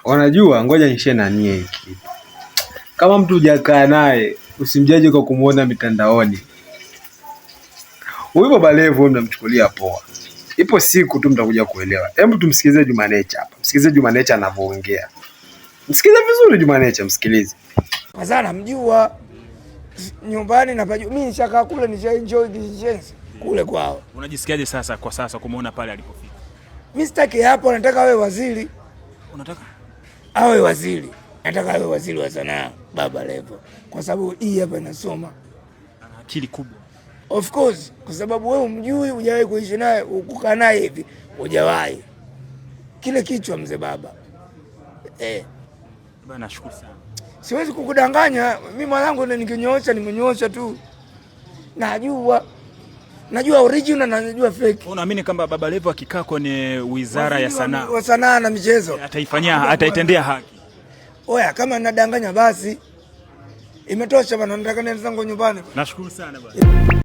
Wanajua, ngoja nishe na nie hiki. Kama mtu hujakaa naye, usimjaje kwa kumuona mitandaoni. Huyo Baba Levo mnamchukulia poa. Ipo siku tu mtakuja kuelewa. Hebu tumsikilize Juma Nature hapa. Msikilize Juma Nature anavyoongea. Msikilize vizuri Juma Nature, msikilize. Sasa namjua nyumbani na pajua. Mimi nishakaa kule, nishaenjoy this kule kwao. Unajisikiaje sasa kwa sasa kumuona pale alipofika? Mimi sitaki hapo, nataka awe waziri. Unataka awe waziri? Nataka awe waziri wa sanaa Baba Levo, kwa sababu hii hapa inasoma, ana akili kubwa. Of course, kwa sababu wewe umjui, hujawahi kuishi naye, ukukaa naye hivi, hujawahi. Kile kichwa mzee baba. Bwana nashukuru sana. Siwezi kukudanganya, mimi mwanangu nikinyoosha nimenyoosha tu. Najua original na najua fake. Unaamini kama Baba Levo akikaa kwenye wizara ya sanaa, wa sanaa na michezo, ataitendea haki? Oya, kama nadanganya basi imetosha bana, nataka nenda zangu nyumbani. Nashukuru sana bwana.